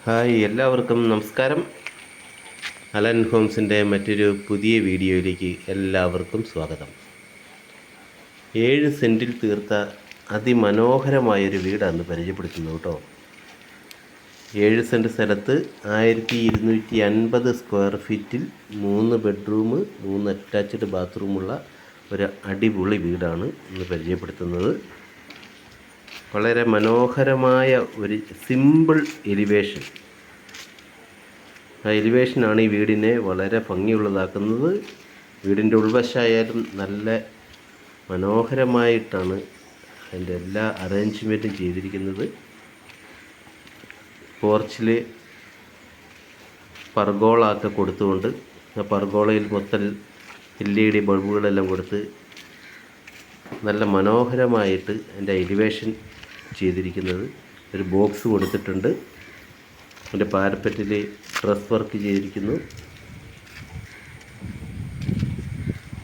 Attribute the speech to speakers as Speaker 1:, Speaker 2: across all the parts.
Speaker 1: Hi, എല്ലാവർക്കും നമസ്കാരം. Allen ഹോംസിൻ്റെ മറ്റൊരു പുതിയ വീഡിയോയിലേക്ക് എല്ലാവർക്കും സ്വാഗതം. 7 സെൻറ്റിൽ തീർത്ത അതിമനോഹരമായൊരു വീടാണ് പരിചയപ്പെടുത്തുന്നത് കേട്ടോ. 7 സെൻറ്റ് സ്ഥലത്ത് 1250 സ്ക്വയർ ഫീറ്റിൽ 3 ബെഡ്റൂം 3 അറ്റാച്ച്ഡ് ബാത്റൂമുള്ള ഒരു അടിപൊളി വീടാണ് ഇന്ന് പരിചയപ്പെടുത്തുന്നത്. വളരെ മനോഹരമായ ഒരു സിമ്പിൾ എലിവേഷൻ. ആ എലിവേഷനാണ് ഈ വീടിനെ വളരെ ഭംഗിയുള്ളതാക്കുന്നത്. വീടിൻ്റെ ഉൾവശമായാലും നല്ല മനോഹരമായിട്ടാണ് അതിൻ്റെ എല്ലാ അറേഞ്ച്മെൻറ്റും ചെയ്തിരിക്കുന്നത്. പോർച്ചിൽ പർഗോളൊക്കെ കൊടുത്തുകൊണ്ട് ആ പർഗോളയിൽ മൊത്തം LED ബൾബുകളെല്ലാം കൊടുത്ത് നല്ല മനോഹരമായിട്ട് അതിൻ്റെ എലിവേഷൻ ചെയ്തിരിക്കുന്നത്. ഒരു ബോക്സ് കൊടുത്തിട്ടുണ്ട്. അതിൻ്റെ പാരപ്പറ്റിൽ ഡ്രസ് വർക്ക് ചെയ്തിരിക്കുന്നു.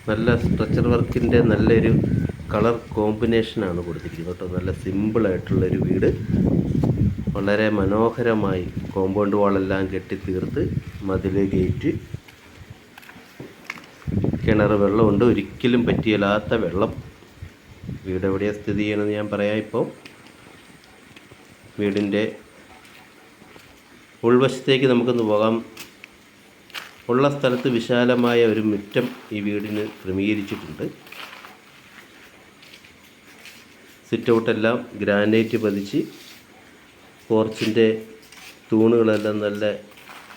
Speaker 1: നല്ല സ്ട്രക്ചർ വർക്കിൻ്റെ നല്ലൊരു കളർ കോമ്പിനേഷനാണ് കൊടുത്തിരിക്കുന്നത് കേട്ടോ. നല്ല സിമ്പിളായിട്ടുള്ളൊരു വീട്, വളരെ മനോഹരമായി കോമ്പൗണ്ട് വാളെല്ലാം കെട്ടി തീർത്ത് മതിൽ, ഗേറ്റ്, കിണർ, വെള്ളമുണ്ട്. ഒരിക്കലും പറ്റിയല്ലാത്ത വെള്ളം. വീട് എവിടെയാണ് സ്ഥിതി ചെയ്യണമെന്ന് ഞാൻ പറയാം. ഇപ്പോൾ വീടിൻ്റെ ഉൾവശത്തേക്ക് നമുക്കൊന്ന് പോകാം. ഉള്ള സ്ഥലത്ത് വിശാലമായ ഒരു മുറ്റം ഈ വീടിന് ക്രമീകരിച്ചിട്ടുണ്ട്. സിറ്റൗട്ടെല്ലാം ഗ്രാനൈറ്റ് പതിച്ച് പോർച്ചിൻ്റെ തൂണുകളെല്ലാം നല്ല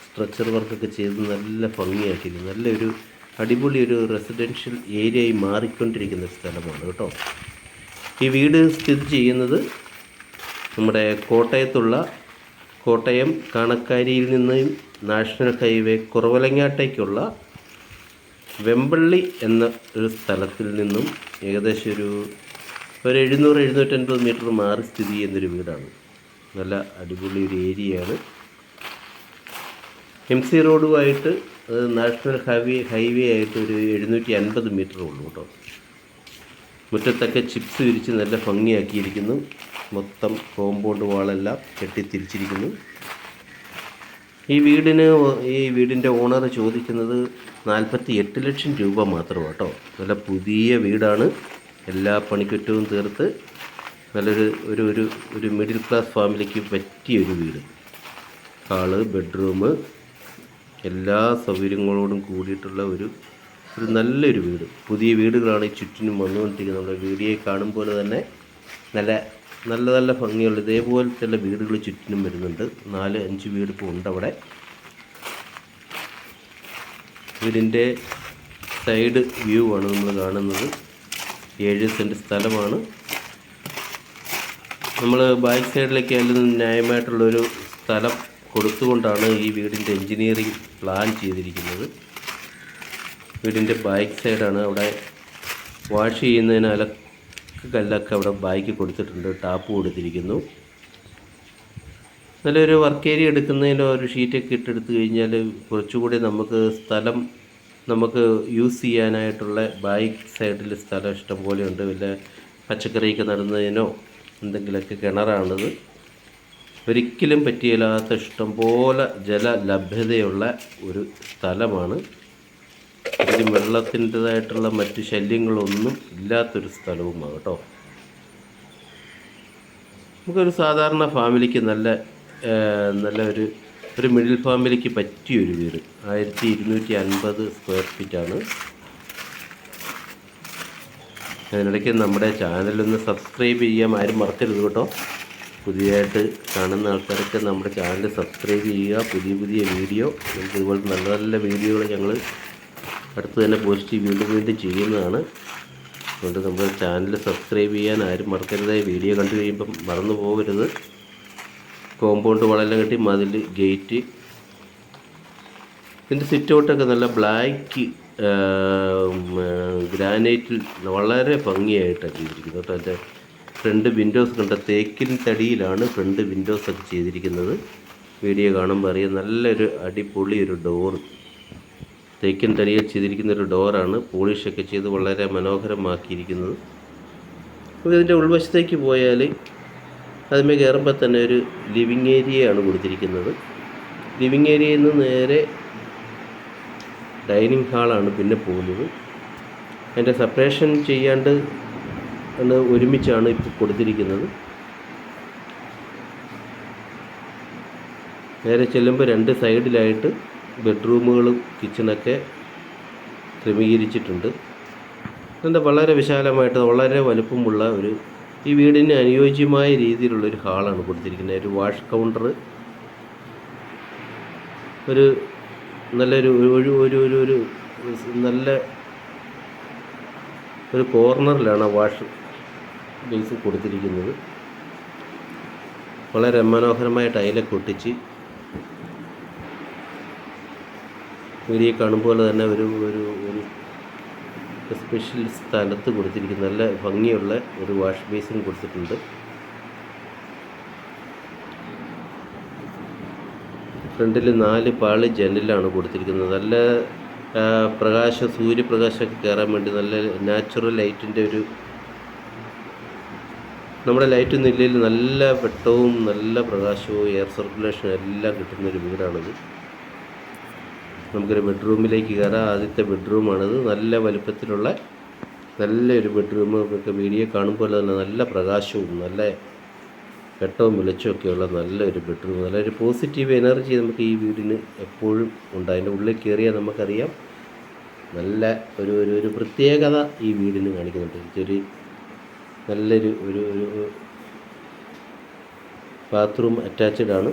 Speaker 1: സ്ട്രക്ചർ വർക്കൊക്കെ ചെയ്ത് നല്ല ഭംഗിയാക്കിയിരിക്കുന്നു. നല്ലൊരു അടിപൊളി ഒരു റെസിഡൻഷ്യൽ ഏരിയയായി മാറിക്കൊണ്ടിരിക്കുന്ന സ്ഥലമാണ് കേട്ടോ. ഈ വീട് സ്ഥിതി ചെയ്യുന്നത് നമ്മുടെ കോട്ടയം കാണക്കാരിയിൽ നിന്ന് നാഷണൽ ഹൈവേ കുറവലങ്ങാട്ടേക്കുള്ള വെമ്പള്ളി എന്ന ഒരു സ്ഥലത്തിൽ നിന്നും ഏകദേശം ഒരു 700-750 മീറ്റർ മാറി സ്ഥിതി ചെയ്യുന്നൊരു വീടാണ്. നല്ല അടിപൊളി ഒരു ഏരിയയാണ്. MC റോഡുമായിട്ട് നാഷണൽ ഹൈവേ ആയിട്ട് ഒരു 750 മീറ്റർ ഉള്ളൂ കേട്ടോ. മുറ്റത്തൊക്കെ ചിപ്സ് വിരിച്ച് നല്ല ഭംഗിയാക്കിയിരിക്കുന്നു. മൊത്തം കോമ്പൗണ്ട് വാളെല്ലാം കെട്ടിത്തിരിച്ചിരിക്കുന്നു. ഈ വീടിൻ്റെ ഓണർ ചോദിക്കുന്നത് 48 ലക്ഷം രൂപ മാത്രം കേട്ടോ. നല്ല പുതിയ വീടാണ്. എല്ലാ പണിക്കുറ്റവും തീർത്ത് നല്ലൊരു ഒരു മിഡിൽ ക്ലാസ് ഫാമിലിക്ക് പറ്റിയൊരു വീട്. ഹാള്, ബെഡ്റൂം, എല്ലാ സൗകര്യങ്ങളോടും കൂടിയിട്ടുള്ള ഒരു നല്ലൊരു വീട്. പുതിയ വീടുകളാണ് ഈ ചുറ്റിനും വന്നുകൊണ്ടിരിക്കുന്നത്. നമ്മുടെ വീഡിയോ കാണുമ്പോൾ തന്നെ നല്ല ഭംഗിയുള്ള ഇതേപോലത്തെ വീടുകൾ ചുറ്റിനും വരുന്നുണ്ട്. 4-5 വീട് ഇപ്പോൾ ഉണ്ട് അവിടെ. വീടിൻ്റെ സൈഡ് വ്യൂ ആണ് നമ്മൾ കാണുന്നത്. 7 സെൻറ്റ് സ്ഥലമാണ്. നമ്മൾ ബാക്ക് സൈഡിലേക്ക് ആയാലും ന്യായമായിട്ടുള്ളൊരു സ്ഥലം കൊടുത്തുകൊണ്ടാണ് ഈ വീടിൻ്റെ എൻജിനീയറിംഗ് പ്ലാൻ ചെയ്തിരിക്കുന്നത്. വീടിൻ്റെ ബാക്ക് സൈഡാണ്. അവിടെ വാഷ് ചെയ്യുന്നതിന് കല്ലൊക്കെ അവിടെ ബാക്ക് കൊടുത്തിട്ടുണ്ട്. ടാപ്പ് കൊടുത്തിരിക്കുന്നു. നല്ലൊരു വർക്ക് ഏരിയ എടുക്കുന്നതിൻ്റെ ഒരു ഷീറ്റൊക്കെ ഇട്ടെടുത്ത് കഴിഞ്ഞാൽ കുറച്ചുകൂടി സ്ഥലം നമുക്ക് യൂസ് ചെയ്യാനായിട്ടുള്ള ബാക്ക് സൈഡിൽ സ്ഥലം ഇഷ്ടം പോലെയുണ്ട്. വല്ല പച്ചക്കറിയൊക്കെ നടുന്നതിനോ എന്തെങ്കിലുമൊക്കെ കിണറാണിത്. ഒരിക്കലും പറ്റിയില്ലാത്ത ഇഷ്ടംപോലെ ജലലഭ്യതയുള്ള ഒരു സ്ഥലമാണ്. ഇതിന് വെള്ളത്തിൻ്റെതായിട്ടുള്ള മറ്റ് ശല്യങ്ങളൊന്നും ഇല്ലാത്തൊരു സ്ഥലവുമാണ് കേട്ടോ. നമുക്കൊരു സാധാരണ ഫാമിലിക്ക് നല്ല ഒരു മിഡിൽ ഫാമിലിക്ക് പറ്റിയൊരു വീട്. 1250 സ്ക്വയർ ഫീറ്റാണ്. അതിനിടയ്ക്ക് നമ്മുടെ ചാനലൊന്ന് സബ്സ്ക്രൈബ് ചെയ്യാൻ ആരും മറക്കരുത് കേട്ടോ. പുതിയതായിട്ട് കാണുന്ന ആൾക്കാരൊക്കെ നമ്മുടെ ചാനൽ സബ്സ്ക്രൈബ് ചെയ്യുക. പുതിയ വീഡിയോ, നമുക്ക് ഇതുപോലെ നല്ല വീഡിയോകൾ ഞങ്ങൾ അടുത്ത് തന്നെ പോസ്റ്റ് വീണ്ടും ചെയ്യുന്നതാണ്. അതുകൊണ്ട് നമ്മുടെ ചാനൽ സബ്സ്ക്രൈബ് ചെയ്യാൻ ആരും മറക്കരുത്. വീഡിയോ കണ്ടു കഴിയുമ്പം മറന്നു പോകരുത്. കോമ്പൗണ്ട് വളരെല്ലാം കെട്ടി മതിൽ, ഗേറ്റ്, ഇതിൻ്റെ സിറ്റൗട്ടൊക്കെ നല്ല ബ്ലാക്ക് ഗ്രാനൈറ്റിൽ വളരെ ഭംഗിയായിട്ടാണ് ചെയ്തിരിക്കുന്നത് കേട്ടോ. അതിൻ്റെ ഫ്രണ്ട് വിൻഡോസ് കണ്ട തേക്കിൻ തടിയിലാണ് ഫ്രണ്ട് വിൻഡോസൊക്കെ ചെയ്തിരിക്കുന്നത്. വീഡിയോ കാണുമ്പോൾ അറിയാം. നല്ലൊരു അടിപൊളി ഒരു ഡോർ, തേക്കിൻ തടിയിൽ ചെയ്തിരിക്കുന്നൊരു ഡോറാണ്. പോളിഷൊക്കെ ചെയ്ത് വളരെ മനോഹരമാക്കിയിരിക്കുന്നത്. അപ്പോൾ ഇതിൻ്റെ ഉൾവശത്തേക്ക് പോയാൽ അതിന്മേൽ കയറുമ്പോൾ തന്നെ ഒരു ലിവിങ് ഏരിയയാണ് കൊടുത്തിരിക്കുന്നത്. ലിവിങ് ഏരിയയിൽ നിന്ന് നേരെ ഡൈനിങ് ഹാളാണ് പിന്നെ പോകുന്നത്. അതിൻ്റെ സെപ്പറേഷൻ ചെയ്യാണ്ട് ഒരുമിച്ചാണ് ഇപ്പോൾ കൊടുത്തിരിക്കുന്നത്. നേരെ ചെല്ലുമ്പോൾ 2 സൈഡിലായിട്ട് ബെഡ്റൂമുകളും കിച്ചണൊക്കെ ക്രമീകരിച്ചിട്ടുണ്ട്. എന്താ വളരെ വിശാലമായിട്ട് വളരെ വലുപ്പമുള്ള ഈ വീടിന് അനുയോജ്യമായ രീതിയിലുള്ളൊരു ഹാളാണ് കൊടുത്തിരിക്കുന്നത്. ഒരു വാഷ് കൗണ്ടർ, ഒരു നല്ലൊരു ഒരു നല്ല ഒരു കോർണറിലാണ് വാഷ് ബേസ് കൊടുത്തിരിക്കുന്നത്. വളരെ മനോഹരമായ ടൈലൊക്കെ ഒട്ടിച്ച് വീഡിയോ കാണുമ്പോൾ തന്നെ ഒരു സ്പെഷ്യൽ സ്ഥലത്ത് കൊടുത്തിരിക്കുന്ന നല്ല ഭംഗിയുള്ള ഒരു വാഷ് ബേസിൻ കൊടുത്തിട്ടുണ്ട്. ഫ്രണ്ടിൽ 4 പാളി ജനലാണ് കൊടുത്തിരിക്കുന്നത്. നല്ല സൂര്യപ്രകാശമൊക്കെ കയറാൻ വേണ്ടി നല്ല നാച്ചുറൽ ലൈറ്റിൻ്റെ നമ്മുടെ ലൈറ്റ് നിലയിൽ നല്ല വെട്ടവും നല്ല പ്രകാശവും എയർ സർക്കുലേഷനും എല്ലാം കിട്ടുന്നൊരു വീടാണിത്. നമുക്കൊരു ബെഡ്റൂമിലേക്ക് കയറാം. ആദ്യത്തെ ബെഡ്റൂമാണിത്. നല്ല വലുപ്പത്തിലുള്ള നല്ലൊരു ബെഡ്റൂം. നമുക്ക് വീഡിയോ കാണുമ്പോൾ തന്നെ നല്ല പ്രകാശവും നല്ല വെട്ടവും വെളിച്ചമൊക്കെയുള്ള നല്ലൊരു ബെഡ്റൂം. നല്ലൊരു പോസിറ്റീവ് എനർജി നമുക്ക് ഈ വീടിന് എപ്പോഴും ഉണ്ട്. അതിൻ്റെ ഉള്ളിൽ കയറിയാൽ നമുക്കറിയാം നല്ല ഒരു പ്രത്യേകത ഈ വീടിന് കാണിക്കുന്നുണ്ട്. ഇതൊരു നല്ലൊരു ബാത്റൂം അറ്റാച്ച്ഡ് ആണ്.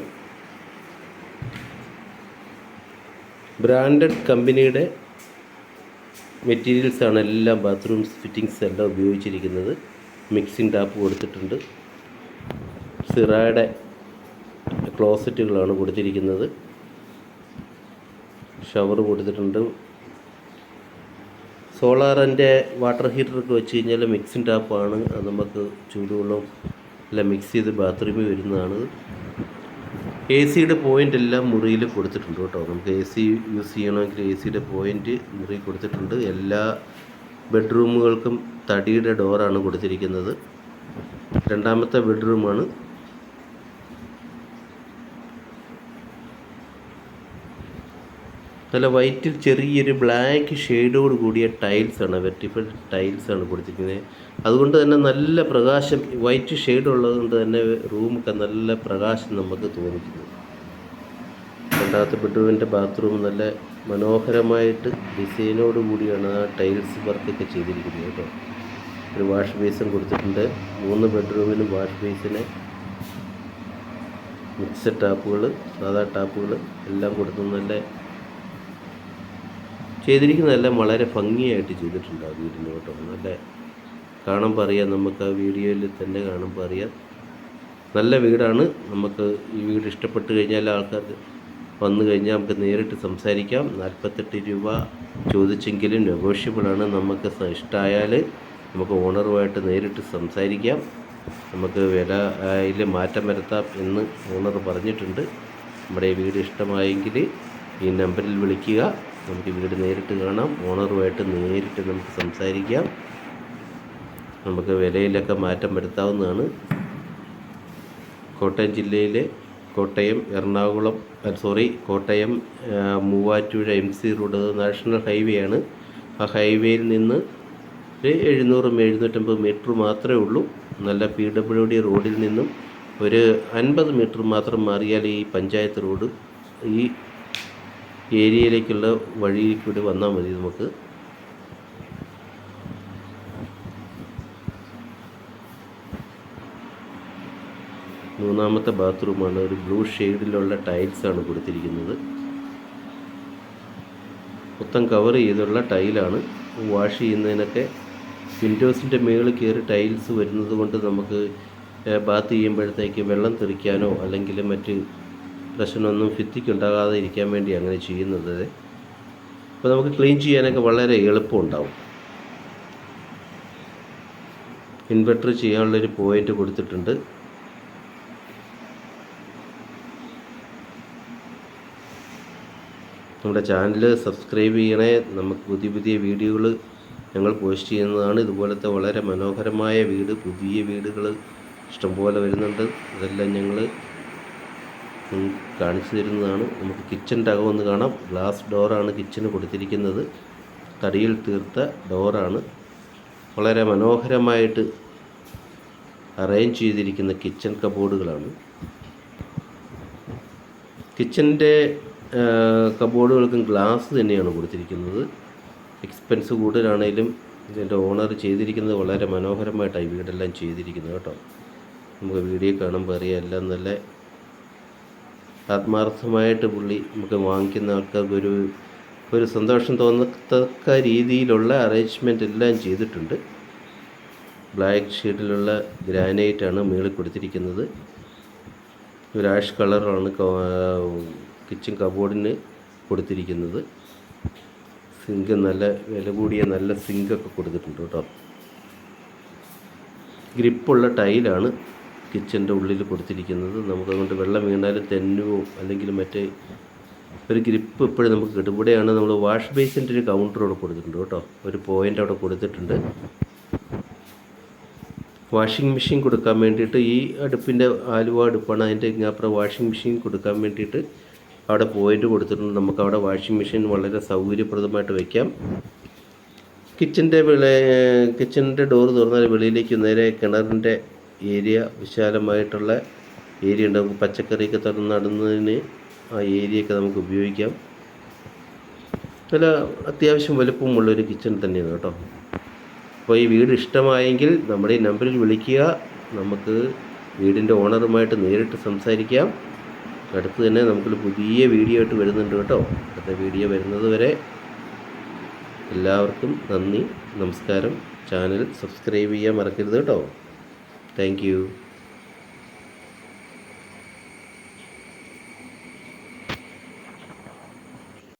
Speaker 1: ബ്രാൻഡഡ് കമ്പനിയുടെ മെറ്റീരിയൽസാണ് എല്ലാം ബാത്റൂം ഫിറ്റിങ്സ് എല്ലാം ഉപയോഗിച്ചിരിക്കുന്നത്. മിക്സിംഗ് ടാപ്പ് കൊടുത്തിട്ടുണ്ട്. സിറായുടെ ക്ലോസറ്റുകളാണ് കൊടുത്തിരിക്കുന്നത്. ഷവർ കൊടുത്തിട്ടുണ്ട്. സോളാറിൻ്റെ വാട്ടർ ഹീറ്ററൊക്കെ വെച്ച് കഴിഞ്ഞാൽ മിക്സിംഗ് ടാപ്പാണ്. അത് നമുക്ക് ചൂടുവെള്ളം എല്ലാം മിക്സ് ചെയ്ത് ബാത്റൂമിൽ വരുന്നതാണ്. AC-യുടെ പോയിൻ്റ് എല്ലാം മുറിയിൽ കൊടുത്തിട്ടുണ്ട് കേട്ടോ. നമുക്ക് AC യൂസ് ചെയ്യണമെങ്കിൽ AC-യുടെ പോയിൻ്റ് മുറി കൊടുത്തിട്ടുണ്ട്. എല്ലാ ബെഡ്റൂമുകൾക്കും തടിയുടെ ഡോറാണ് കൊടുത്തിരിക്കുന്നത്. രണ്ടാമത്തെ ബെഡ്റൂമാണ്. നല്ല വൈറ്റിൽ ചെറിയൊരു ബ്ലാക്ക് ഷെയ്ഡോട് കൂടിയ ടൈൽസാണ്, വെർട്ടിഫൈഡ് ടൈൽസാണ് കൊടുത്തിരിക്കുന്നത്. അതുകൊണ്ട് തന്നെ നല്ല പ്രകാശം, വൈറ്റ് ഷെയ്ഡ് ഉള്ളതുകൊണ്ട് തന്നെ റൂമൊക്കെ നല്ല പ്രകാശം നമുക്ക് തോന്നിക്കുന്നു. രണ്ടാമത്തെ ബെഡ്റൂമിൻ്റെ ബാത്റൂം നല്ല മനോഹരമായിട്ട് ഡിസൈനോട് കൂടിയാണ് ആ ടൈൽസ് വർക്കൊക്കെ ചെയ്തിരിക്കുന്നത് കേട്ടോ. ഒരു വാഷ് ബേസിൻ കൊടുത്തിട്ടുണ്ട്. 3 ബെഡ്റൂമിനും വാഷ് ബേസിന് മിക്സഡ് ടാപ്പുകൾ, സാധാ ടാപ്പുകൾ എല്ലാം കൊടുത്ത് നല്ല ചെയ്തിരിക്കുന്നതെല്ലാം വളരെ ഭംഗിയായിട്ട് ചെയ്തിട്ടുണ്ട് ആ വീടിന് കേട്ടോ. നല്ല കാണുമ്പോൾ അറിയാം, നമുക്ക് ആ വീഡിയോയിൽ തന്നെ കാണുമ്പോൾ അറിയാം നല്ല വീടാണ്. നമുക്ക് ഈ വീട് ഇഷ്ടപ്പെട്ട് കഴിഞ്ഞാൽ ആൾക്കാർക്ക് വന്നു കഴിഞ്ഞാൽ നമുക്ക് നേരിട്ട് സംസാരിക്കാം. 48 രൂപ ചോദിച്ചെങ്കിലും നെഗോഷ്യബിളാണ്. നമുക്ക് ഇഷ്ടമായാൽ നമുക്ക് ഓണറുമായിട്ട് നേരിട്ട് സംസാരിക്കാം. നമുക്ക് വിലയിൽ മാറ്റം വരുത്താം എന്ന് ഓണർ പറഞ്ഞിട്ടുണ്ട്. നമ്മുടെ ഈ വീട് ഇഷ്ടമായെങ്കിൽ ഈ നമ്പറിൽ വിളിക്കുക. നമുക്ക് വീട് നേരിട്ട് കാണാം. ഓണറുമായിട്ട് നേരിട്ട് നമുക്ക് സംസാരിക്കാം. നമുക്ക് വിലയിലൊക്കെ മാറ്റം വരുത്താവുന്നതാണ്. കോട്ടയം ജില്ലയിലെ Kottayam Muvattupuzha MC road national highway ആണ്. ആ ഹൈവേയിൽ നിന്ന് 700-750 മീറ്റർ മാത്രമേ ഉള്ളൂ. നല്ല PWD റോഡിൽ നിന്നും ഒരു 50 മീറ്റർ മാത്രം മാറിയാൽ ഈ പഞ്ചായത്ത് റോഡ്, ഈ ഏരിയയിലേക്കുള്ള വഴിയിൽ കൂടി വന്നാൽ മതി. നമുക്ക് മൂന്നാമത്തെ ബാത്റൂമാണ്. ഒരു ബ്ലൂ ഷെയ്ഡിലുള്ള ടൈൽസാണ് കൊടുത്തിരിക്കുന്നത്. മൊത്തം കവർ ചെയ്തുള്ള ടൈലാണ്. വാഷ് ചെയ്യുന്നതിനൊക്കെ വിൻഡോസിൻ്റെ മുകളിൽ കയറി ടൈൽസ് വരുന്നത് കൊണ്ട് നമുക്ക് ബാത്ത് ചെയ്യുമ്പോഴത്തേക്ക് വെള്ളം തെറിക്കാനോ അല്ലെങ്കിൽ മറ്റ് പ്രശ്നമൊന്നും ഭിത്തിക്കുണ്ടാകാതെ ഇരിക്കാൻ വേണ്ടി അങ്ങനെ ചെയ്യുന്നത്. അപ്പോൾ നമുക്ക് ക്ലീൻ ചെയ്യാനൊക്കെ വളരെ എളുപ്പമുണ്ടാവും. ഇൻവെർട്ടർ ചെയ്യാനുള്ളൊരു പോയിൻ്റ് കൊടുത്തിട്ടുണ്ട്. നമ്മുടെ ചാനൽ സബ്സ്ക്രൈബ് ചെയ്യണേ. നമുക്ക് പുതിയ വീഡിയോകൾ ഞങ്ങൾ പോസ്റ്റ് ചെയ്യുന്നതാണ്. ഇതുപോലത്തെ വളരെ മനോഹരമായ പുതിയ വീടുകൾ ഇഷ്ടംപോലെ വരുന്നുണ്ട്. അതെല്ലാം ഞങ്ങൾ കാണിച്ചു തരുന്നതാണ്. നമുക്ക് കിച്ചൻ്റെ അകമൊന്ന് കാണാം. ഗ്ലാസ് ഡോറാണ് കിച്ചന് കൊടുത്തിരിക്കുന്നത്. തടിയിൽ തീർത്ത ഡോറാണ്. വളരെ മനോഹരമായിട്ട് അറേഞ്ച് ചെയ്തിരിക്കുന്ന കിച്ചൺ കബോർഡുകളാണ്. കിച്ചൻ്റെ കബോർഡുകൾക്കും ഗ്ലാസ് തന്നെയാണ് കൊടുത്തിരിക്കുന്നത്. എക്സ്പെൻസ് കൂടുതലാണെങ്കിലും ഇതിൻ്റെ ഓണർ ചെയ്തിരിക്കുന്നത് വളരെ മനോഹരമായിട്ടാണ് ഈ വീടെല്ലാം ചെയ്തിരിക്കുന്നത് കേട്ടോ. നമുക്ക് വീഡിയോ കാണുമ്പോൾ അറിയാം, എല്ലാം നല്ല ആത്മാർത്ഥമായിട്ട് പുള്ളി നമുക്ക് വാങ്ങിക്കുന്ന ആൾക്കാർക്ക് ഒരു സന്തോഷം തോന്നത്തക്ക രീതിയിലുള്ള അറേഞ്ച്മെൻ്റ് എല്ലാം ചെയ്തിട്ടുണ്ട്. ബ്ലാക്ക് ഷീറ്റിലുള്ള ഗ്രാനൈറ്റാണ് മുകളിൽ കൊടുത്തിരിക്കുന്നത്. ഒരു ആഷ് കളറാണ് കിച്ചൺ കബോർഡിന് കൊടുത്തിരിക്കുന്നത്. സിങ്ക് നല്ല വില കൂടിയ നല്ല സിങ്കൊക്കെ കൊടുത്തിട്ടുണ്ട് കേട്ടോ. ഗ്രിപ്പുള്ള ടൈലാണ് കിച്ചൻ്റെ ഉള്ളിൽ കൊടുത്തിരിക്കുന്നത്. നമുക്കതുകൊണ്ട് വെള്ളം വീണാലും തെന്നുവോ അല്ലെങ്കിൽ മറ്റേ ഒരു ഗ്രിപ്പ് എപ്പോഴും നമുക്ക് കിട്ടും. ഇവിടെയാണ് നമ്മൾ വാഷ് ബേസിൻ്റെ ഒരു കൗണ്ടർ അവിടെ കൊടുത്തിട്ടുണ്ട് കേട്ടോ. ഒരു പോയിൻ്റ് അവിടെ കൊടുത്തിട്ടുണ്ട്. വാഷിംഗ് മെഷീൻ കൊടുക്കാൻ വേണ്ടിയിട്ട് ഈ അടുപ്പിൻ്റെ ആലുവ അടുപ്പാണ്. അതിൻ്റെ ഇങ്ങാപ്പുറം വാഷിംഗ് മെഷീൻ കൊടുക്കാൻ വേണ്ടിയിട്ട് അവിടെ പോയിൻ്റ് കൊടുത്തിട്ടുണ്ട്. നമുക്കവിടെ വാഷിംഗ് മെഷീൻ വളരെ സൗകര്യപ്രദമായിട്ട് വയ്ക്കാം. കിച്ചൻ്റെ ഡോർ തുറന്നാൽ വെളിയിലേക്ക് നേരെ കിണറിൻ്റെ ഏരിയ, വിശാലമായിട്ടുള്ള ഏരിയ ഉണ്ട്. നമുക്ക് പച്ചക്കറിയൊക്കെ നടുന്നതിന് ആ ഏരിയയൊക്കെ നമുക്ക് ഉപയോഗിക്കാം. നല്ല അത്യാവശ്യം വലുപ്പമുള്ളൊരു കിച്ചൺ തന്നെയാണ് കേട്ടോ. അപ്പോൾ ഈ വീട് ഇഷ്ടമായെങ്കിൽ നമ്മുടെ ഈ നമ്പറിൽ വിളിക്കുക. നമുക്ക് വീടിൻ്റെ ഓണറുമായിട്ട് നേരിട്ട് സംസാരിക്കാം. അടുത്ത് തന്നെ നമുക്കൊരു പുതിയ വീഡിയോ ആയിട്ട് വരുന്നുണ്ട് കേട്ടോ. അടുത്ത വീഡിയോ വരുന്നത് വരെ എല്ലാവർക്കും നന്ദി, നമസ്കാരം. ചാനൽ സബ്സ്ക്രൈബ് ചെയ്യാൻ മറക്കരുത് കേട്ടോ. Thank you.